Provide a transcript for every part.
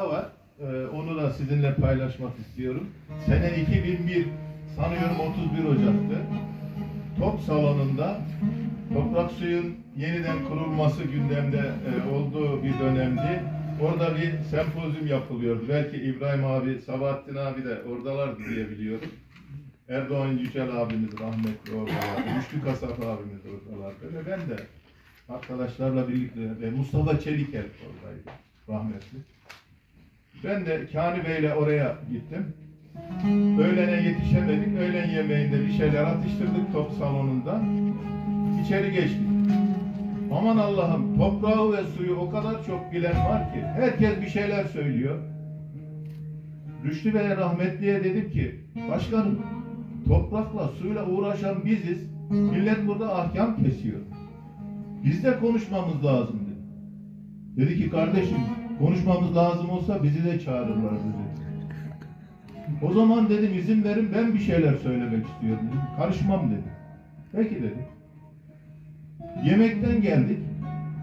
var. Onu da sizinle paylaşmak istiyorum. Sene 2001, sanıyorum 31 Ocak'tı. Top salonunda toprak suyun yeniden kurulması gündemde olduğu bir dönemdi. Orada bir sempozyum yapılıyordu. Belki İbrahim abi, Sabahattin abi de oradalardı diye biliyorum. Erdoğan Yücel abimiz rahmetli oradalardı. Güçlü Kasap abimiz oradalardı. Ve ben de arkadaşlarla birlikte ve Mustafa Çelikel oradaydı rahmetli. Ben de Kani Bey'le oraya gittim. Öğlene yetişemedik. Öğlen yemeğinde bir şeyler atıştırdık top salonunda. İçeri geçtik. Aman Allah'ım, toprağı ve suyu o kadar çok bilen var ki herkes bir şeyler söylüyor. Rüştü Bey'e rahmetliye dedim ki, başkanım, toprakla suyla uğraşan biziz. Millet burada ahkam kesiyor. Biz de konuşmamız lazım dedi. Dedi ki kardeşim, konuşmamız lazım olsa bizi de çağırırlar dedi. O zaman dedim izin verin, ben bir şeyler söylemek istiyorum dedim. Karışmam dedi. Peki dedi. Yemekten geldik.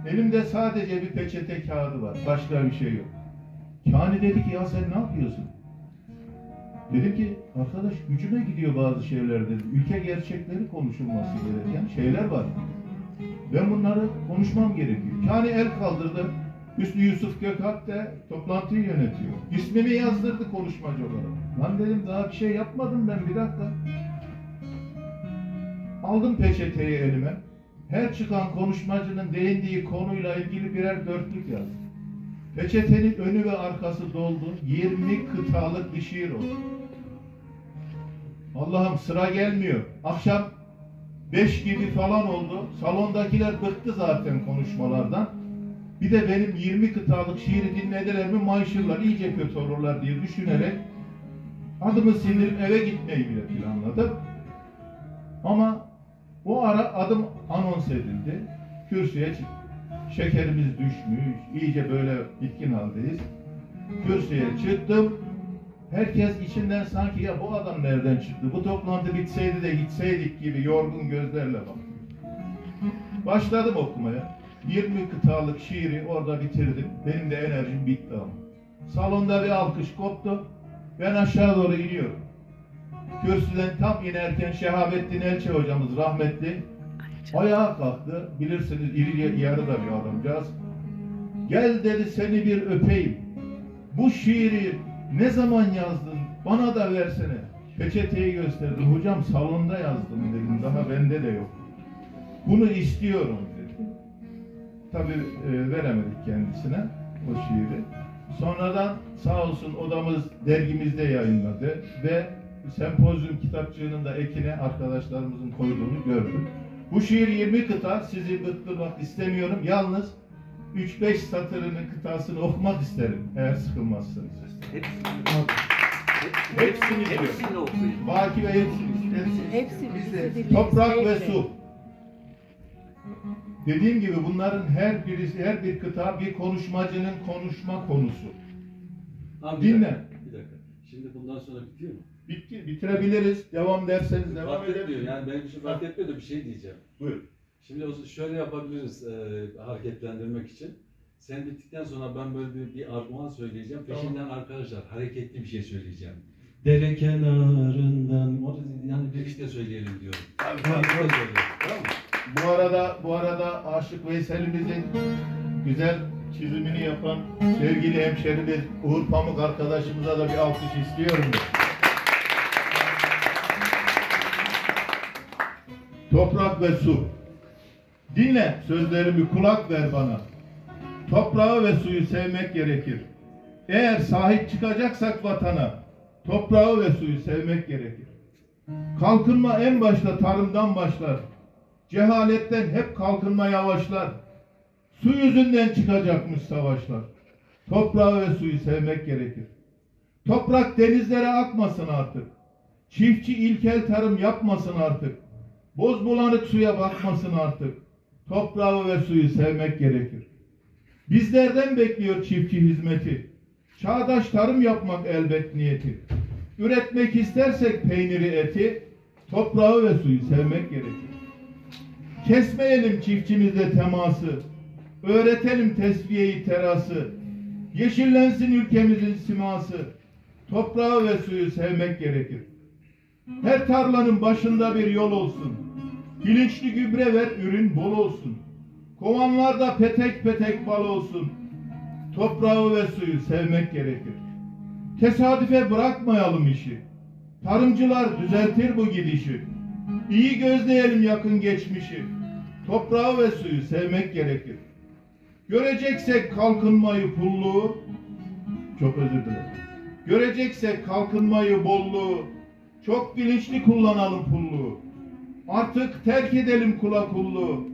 Elimde sadece bir peçete kağıdı var. Başka bir şey yok. Kani dedi ki ya sen ne yapıyorsun? Dedim ki arkadaş gücüme gidiyor bazı şeyler dedim. Ülke gerçekleri konuşulması gereken şeyler var. Ben bunları konuşmam gerekiyor. Kani el kaldırdı. Hüsnü Yusuf Gökalp de toplantıyı yönetiyor. İsmini yazdırdı konuşmacı olarak. Lan dedim daha bir şey yapmadım ben, bir dakika. Aldım peçeteyi elime. Her çıkan konuşmacının değindiği konuyla ilgili birer dörtlük yazdım. Peçetenin önü ve arkası doldu. 20 kıtalık bir şiir oldu. Allah'ım sıra gelmiyor. Akşam 5 gibi falan oldu. Salondakiler bıktı zaten konuşmalardan. Bir de benim 20 kıtalık şiiri dinlediler mi mayışırlar, iyice kötü olurlar diye düşünerek adımı sindirip eve gitmeyi bile planladım. Ama o ara adım anons edildi. Kürsüye çıktım. Şekerimiz düşmüş, iyice böyle bitkin haldeyiz. Kürsüye çıktım. Herkes içinden sanki ya bu adam nereden çıktı? Bu toplantı bitseydi de gitseydik gibi yorgun gözlerle baktım. Başladım okumaya. 20 kıtalık şiiri orada bitirdim. Benim de enerjim bitti ama. Salonda bir alkış koptu. Ben aşağı doğru iniyorum. Kürsüden tam inerken Şehabettin Elçi hocamız rahmetli ayağa kalktı. Bilirsiniz iri yarı da bir adamcağız. Gel dedi seni bir öpeyim. Bu şiiri ne zaman yazdın? Bana da versene. Peçeteyi gösterdi. Hocam salonda yazdım dedim. Daha bende de yok. Bunu istiyorum dedi. Tabii veremedik kendisine o şiiri. Sonradan sağ olsun odamız dergimizde yayınladı ve sempozyum kitapçığının da ekine arkadaşlarımızın koyduğunu gördüm. Bu şiir 20 kıta, sizi bıktırmak istemiyorum. Yalnız 3-5 satırının kıtasını okumak isterim eğer sıkılmazsınız. Hepsini diyor. Hepsini okuyun. Baki ve hepsini. Hepsi. Toprak ve su. Dediğim gibi bunların her bir kıta bir konuşmacının konuşma konusu. Abi, Dinle. Bir dakika. Şimdi bundan sonra bitiyor mu? Bitirebiliriz. Devam derseniz devam Fark etmiyor. edelim. Yani benim için fark etmiyor da bir şey diyeceğim. Buyur. Şimdi şöyle yapabiliriz hareketlendirmek için. Sen bittikten sonra ben böyle bir argüman söyleyeceğim. Peşinden arkadaşlar hareketli bir şey söyleyeceğim. Dere kenarından yani bir işte söyleyelim diyorum. Tamam mı? Bu arada Aşık Veysel'imizin güzel çizimini yapan sevgili hemşerimiz Uğur Pamuk arkadaşımıza da bir alkış istiyorum. Toprak ve su. Dinle sözlerimi, kulak ver bana. Toprağı ve suyu sevmek gerekir. Eğer sahip çıkacaksak vatana, toprağı ve suyu sevmek gerekir. Kalkınma en başta tarımdan başlar. Cehaletten hep kalkınma yavaşlar. Su yüzünden çıkacakmış savaşlar. Toprağı ve suyu sevmek gerekir. Toprak denizlere akmasın artık. Çiftçi ilkel tarım yapmasın artık. Bozbulanık suya bakmasın artık. Toprağı ve suyu sevmek gerekir. Bizlerden bekliyor çiftçi hizmeti. Çağdaş tarım yapmak elbet niyeti. Üretmek istersek peyniri eti, toprağı ve suyu sevmek gerekir. Kesmeyelim çiftçimizle teması. Öğretelim tesviyeyi terası. Yeşillensin ülkemizin siması. Toprağı ve suyu sevmek gerekir. Her tarlanın başında bir yol olsun. Bilinçli gübre ver, ürün bol olsun. Kovanlarda petek petek bal olsun. Toprağı ve suyu sevmek gerekir. Tesadüfe bırakmayalım işi. Tarımcılar düzeltir bu gidişi. İyi gözleyelim yakın geçmişi. Toprağı ve suyu sevmek gerekir. Göreceksek kalkınmayı, pulluğu, çok özür dilerim. Göreceksek kalkınmayı, bolluğu, çok bilinçli kullanalım pulluğu. Artık terk edelim kula kulluğu.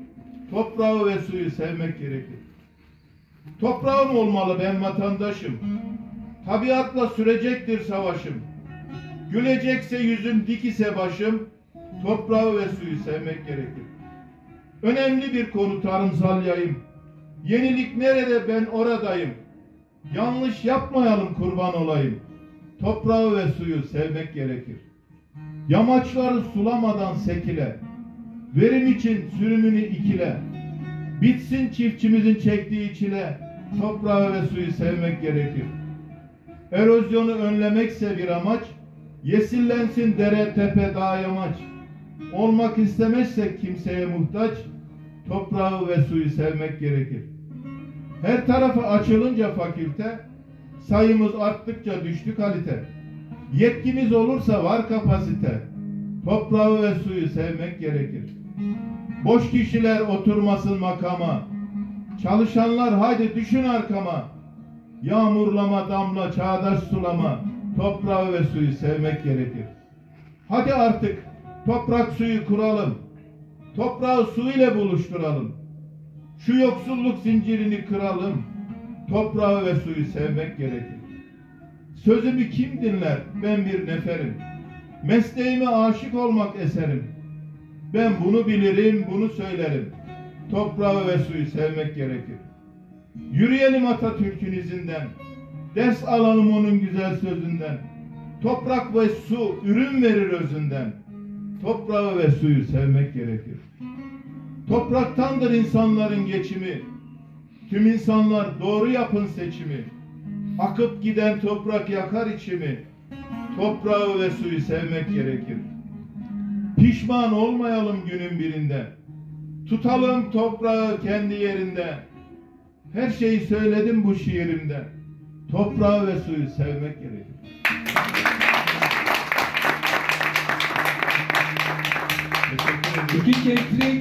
Toprağı ve suyu sevmek gerekir. Toprağım olmalı ben vatandaşım. Tabiatla sürecektir savaşım. Gülecekse yüzüm, dik ise başım. Toprağı ve suyu sevmek gerekir. Önemli bir konu tarımsal yayım. Yenilik nerede ben oradayım. Yanlış yapmayalım kurban olayım. Toprağı ve suyu sevmek gerekir. Yamaçları sulamadan sekile. Verim için sürümünü ikile. Bitsin çiftçimizin çektiği çile. Toprağı ve suyu sevmek gerekir. Erozyonu önlemekse bir amaç. Yeşillensin dere, tepe, dağ, yamaç. Olmak istemezsek kimseye muhtaç. Toprağı ve suyu sevmek gerekir. Her tarafı açılınca fakülte, sayımız arttıkça düştü kalite. Yetkimiz olursa var kapasite. Toprağı ve suyu sevmek gerekir. Boş kişiler oturmasın makama. Çalışanlar haydi düşün arkama. Yağmurlama, damla, çağdaş sulama. Toprağı ve suyu sevmek gerekir. Hadi artık toprak suyu kuralım. Toprağı su ile buluşturalım. Şu yoksulluk zincirini kıralım. Toprağı ve suyu sevmek gerekir. Sözümü kim dinler? Ben bir neferim. Mesleğime aşık olmak eserim. Ben bunu bilirim, bunu söylerim. Toprağı ve suyu sevmek gerekir. Yürüyelim Atatürk'ün izinden. Ders alalım onun güzel sözünden. Toprak ve su ürün verir özünden. Toprağı ve suyu sevmek gerekir. Topraktandır insanların geçimi. Tüm insanlar doğru yapın seçimi. Akıp giden toprak yakar içimi. Toprağı ve suyu sevmek gerekir. Pişman olmayalım günün birinde. Tutalım toprağı kendi yerinde. Her şeyi söyledim bu şiirimde. Toprağı ve suyu sevmek gerekir. Teşekkür ederim.